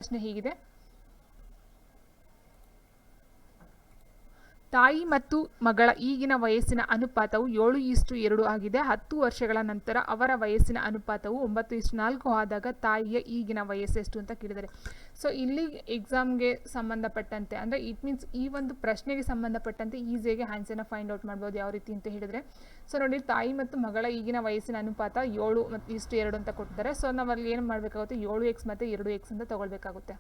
ಪ್ರಶ್ನೆ ಹೀಗಿದೆ. ತಾಯಿ ಮತ್ತು ಮಗಳ ಈಗಿನ ವಯಸ್ಸಿನ ಅನುಪಾತವು 7:2 ಆಗಿದೆ. 10 ವರ್ಷಗಳ ನಂತರ ಅವರ ವಯಸ್ಸಿನ ಅನುಪಾತವು 9:4 ಆದಾಗ ತಾಯಿಯ ಈಗಿನ ವಯಸ್ಸೆಷ್ಟು ಅಂತ ಕೇಳಿದ್ದಾರೆ. ಸೊ ಇಲ್ಲಿ ಎಕ್ಸಾಮ್ಗೆ ಸಂಬಂಧಪಟ್ಟಂತೆ ಅಂದರೆ ಇಟ್ ಮೀನ್ಸ್ ಈ ಒಂದು ಪ್ರಶ್ನೆಗೆ ಸಂಬಂಧಪಟ್ಟಂತೆ ಈಸಿಯಾಗಿ ಆನ್ಸರ್ನ ಫೈಂಡ್ ಔಟ್ ಮಾಡ್ಬೋದು. ಯಾವ ರೀತಿ ಅಂತ ಹೇಳಿದರೆ, ಸೊ ನೋಡಿ, ತಾಯಿ ಮತ್ತು ಮಗಳ ಈಗಿನ ವಯಸ್ಸಿನ ಅನುಪಾತ 7:2 ಅಂತ ಕೊಟ್ಟಿದ್ದಾರೆ. ಸೊ ನಾವು ಅಲ್ಲಿ ಏನು ಮಾಡಬೇಕಾಗುತ್ತೆ, 7x ಮತ್ತು 2x ಅಂತ ತೊಗೊಳ್ಬೇಕಾಗುತ್ತೆ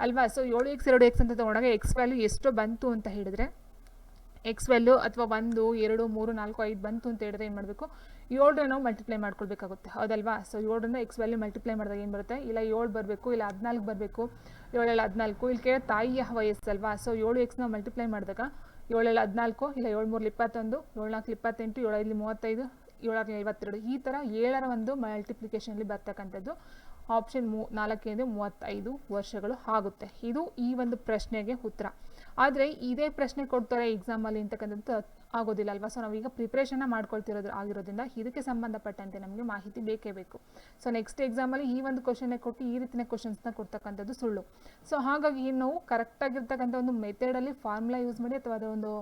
ಅಲ್ವಾ. ಸೊ 7x 2x ಅಂತ ತೊಗೊಂಡಾಗ ಎಕ್ಸ್ ವ್ಯಾಲ್ಯೂ ಎಷ್ಟು ಬಂತು ಅಂತ ಹೇಳಿದರೆ, ಎಕ್ಸ್ ವ್ಯಾಲ್ಯೂ ಅಥವಾ 1 2 3 4 5 ಬಂತು ಅಂತ ಹೇಳಿದ್ರೆ ಏನು ಮಾಡಬೇಕು, 7 ನಾವು ಮಲ್ಟಿಪ್ಲೈ ಮಾಡ್ಕೊಳ್ಬೇಕಾಗುತ್ತೆ, ಹೌದಲ್ವಾ. ಸೊ 7 ಎಕ್ಸ್ ವ್ಯಾಲ್ಯೂ ಮಲ್ಟಿಪ್ಲೈ ಮಾಡಿದಾಗ ಏನು ಬರುತ್ತೆ, ಇಲ್ಲ 7 ಬರಬೇಕು, ಇಲ್ಲ 14 ಬರಬೇಕು. 7 14 ಇಲ್ಲಿ ಕೇಳಿ ತಾಯಿಯ ವಯಸ್ಸಲ್ವಾ. ಸೊ 7x ನಾವು ಮಲ್ಟಿಪ್ಲೈ ಮಾಡಿದಾಗ 7 14, ಇಲ್ಲ 7 3 21, 7 4 28, 7 5 35, 7 6 52, ಈ ಥರ 7ರ ಒಂದು ಮಲ್ಟಿಪ್ಲಿಕೇಶನಲ್ಲಿ ಬರ್ತಕ್ಕಂಥದ್ದು ಆಪ್ಷನ್ 4 35 ವರ್ಷಗಳು ಆಗುತ್ತೆ. ಇದು ಈ ಒಂದು ಪ್ರಶ್ನೆಗೆ ಉತ್ತರ. ಆದರೆ ಇದೇ ಪ್ರಶ್ನೆ ಕೊಡ್ತಾರೆ ಎಕ್ಸಾಮಲ್ಲಿ ಅಂತಕ್ಕಂಥದ್ದು ಆಗೋದಿಲ್ಲ ಅಲ್ವಾ. ಸೊ ನಾವೀಗ ಪ್ರಿಪ್ರೇಷನ್ನ ಮಾಡ್ಕೊಳ್ತಿರೋದು ಆಗಿರೋದ್ರಿಂದ ಇದಕ್ಕೆ ಸಂಬಂಧಪಟ್ಟಂತೆ ನಮಗೆ ಮಾಹಿತಿ ಬೇಕೇ ಬೇಕು. ಸೊ ನೆಕ್ಸ್ಟ್ ಎಕ್ಸಾಮಲ್ಲಿ ಈ ಒಂದು ಕ್ವಶನ್ನೇ ಕೊಟ್ಟು ಈ ರೀತಿಯ ಕ್ವಶನ್ಸ್ನ ಕೊಡ್ತಕ್ಕಂಥದ್ದು ಸುಳ್ಳು. ಸೊ ಹಾಗಾಗಿ ನಾವು ಕರೆಕ್ಟಾಗಿರ್ತಕ್ಕಂಥ ಒಂದು ಮೆಥಡಲ್ಲಿ ಫಾರ್ಮುಲಾ ಯೂಸ್ ಮಾಡಿ ಅಥವಾ ಅದರ ಒಂದು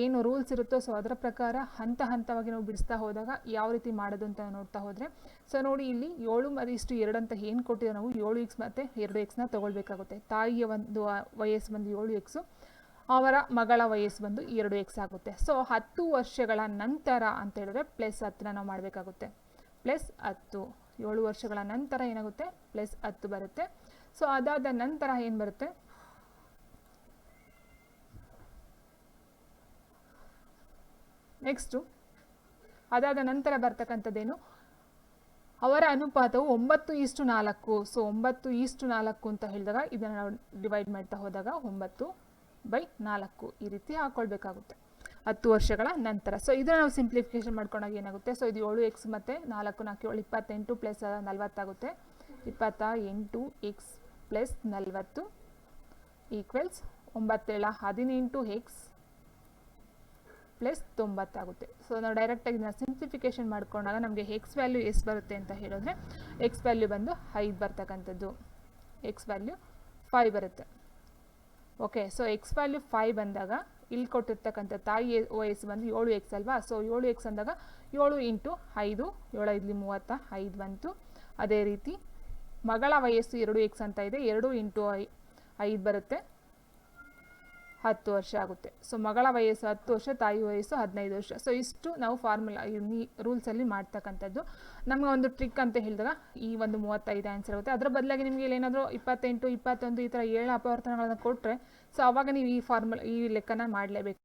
ಏನು ರೂಲ್ಸ್ ಇರುತ್ತೋ ಸೊ ಅದರ ಪ್ರಕಾರ ಹಂತ ಹಂತವಾಗಿ ನಾವು ಬಿಡಿಸ್ತಾ ಹೋದಾಗ ಯಾವ ರೀತಿ ಮಾಡೋದು ಅಂತ ನೋಡ್ತಾ ಹೋದರೆ, ಸೊ ನೋಡಿ ಇಲ್ಲಿ 7:2 ಅಂತ ಏನು ಕೊಟ್ಟಿರೋ ನಾವು 7x ಮತ್ತು 2xನ ತೊಗೊಳ್ಬೇಕಾಗುತ್ತೆ. ತಾಯಿಯ ಒಂದು ವಯಸ್ಸು ಬಂದು 7x, ಅವರ ಮಗಳ ವಯಸ್ಸು ಬಂದು 2x ಆಗುತ್ತೆ. ಸೊ 10 ವರ್ಷಗಳ ನಂತರ ಅಂತ ಹೇಳಿದ್ರೆ ಪ್ಲಸ್ 10ನ ನಾವು ಮಾಡಬೇಕಾಗುತ್ತೆ. ಪ್ಲಸ್ 10, 7 ವರ್ಷಗಳ ನಂತರ ಏನಾಗುತ್ತೆ, ಪ್ಲಸ್ 10 ಬರುತ್ತೆ. ಸೊ ಅದಾದ ನಂತರ ಏನು ಬರುತ್ತೆ, ನೆಕ್ಸ್ಟು ಅದಾದ ನಂತರ ಬರ್ತಕ್ಕಂಥದ್ದೇನು, ಅವರ ಅನುಪಾತವು 9:4. ಸೊ 9:4 ಅಂತ ಹೇಳಿದಾಗ ಇದನ್ನು ನಾವು ಡಿವೈಡ್ ಮಾಡ್ತಾ ಹೋದಾಗ 9/4 ಈ ರೀತಿ ಹಾಕ್ಕೊಳ್ಬೇಕಾಗುತ್ತೆ 10 ವರ್ಷಗಳ ನಂತರ. ಸೊ ಇದನ್ನು ನಾವು ಸಿಂಪ್ಲಿಫಿಕೇಶನ್ ಮಾಡ್ಕೊಂಡಾಗ ಏನಾಗುತ್ತೆ, ಸೊ ಇದು 7x ಮತ್ತು 4 4 7 28 ಪ್ಲಸ್ 40 ಆಗುತ್ತೆ. 28x plus 40 equals 9 7 18x plus 90 ಆಗುತ್ತೆ. ಸೊ ನಾವು ಡೈರೆಕ್ಟಾಗಿ ಇದನ್ನ ಸಿಂಪ್ಲಿಫಿಕೇಶನ್ ಮಾಡ್ಕೊಂಡಾಗ ನಮಗೆ ಎಕ್ಸ್ ವ್ಯಾಲ್ಯೂ ಎಷ್ಟು ಬರುತ್ತೆ ಅಂತ ಹೇಳಿದ್ರೆ, ಎಕ್ಸ್ ವ್ಯಾಲ್ಯೂ ಬಂದು 5 ಬರ್ತಕ್ಕಂಥದ್ದು. ಎಕ್ಸ್ ವ್ಯಾಲ್ಯೂ 5 ಬರುತ್ತೆ. ಓಕೆ, ಸೊ ಎಕ್ಸ್ ವ್ಯಾಲ್ಯೂ 5 ಬಂದಾಗ ಇಲ್ಲಿ ಕೊಟ್ಟಿರ್ತಕ್ಕಂಥ ತಾಯಿ ವಯಸ್ಸು ಬಂದು 7x ಅಲ್ವಾ. ಸೊ 7x ಅಂದಾಗ 7 ಇಂಟು 5, 7 5 35 ಬಂತು. ಅದೇ ರೀತಿ ಮಗಳ ವಯಸ್ಸು 2x ಅಂತ ಇದೆ, 2 ಇಂಟು 5 ಬರುತ್ತೆ, 10 ವರ್ಷ ಆಗುತ್ತೆ. ಸೊ ಮಗಳ ವಯಸ್ಸು 10 ವರ್ಷ, ತಾಯಿ ವಯಸ್ಸು 15 ವರ್ಷ. ಸೊ ಇಷ್ಟು ನಾವು ಫಾರ್ಮುಲಾ ರೂಲ್ಸಲ್ಲಿ ಮಾಡ್ತಕ್ಕಂಥದ್ದು. ನಮಗೆ ಒಂದು ಟ್ರಿಕ್ ಅಂತ ಹೇಳಿದಾಗ ಈ ಒಂದು 35 ಆನ್ಸರ್ ಆಗುತ್ತೆ. ಅದರ ಬದಲಾಗಿ ನಿಮಗೆ ಏನಾದರೂ 28 21 ಈ ಥರ 7 ಅಪವರ್ತನಗಳನ್ನು ಕೊಟ್ಟರೆ ಸೊ ಆವಾಗ ನೀವು ಈ ಲೆಕ್ಕನ ಮಾಡಲೇಬೇಕು.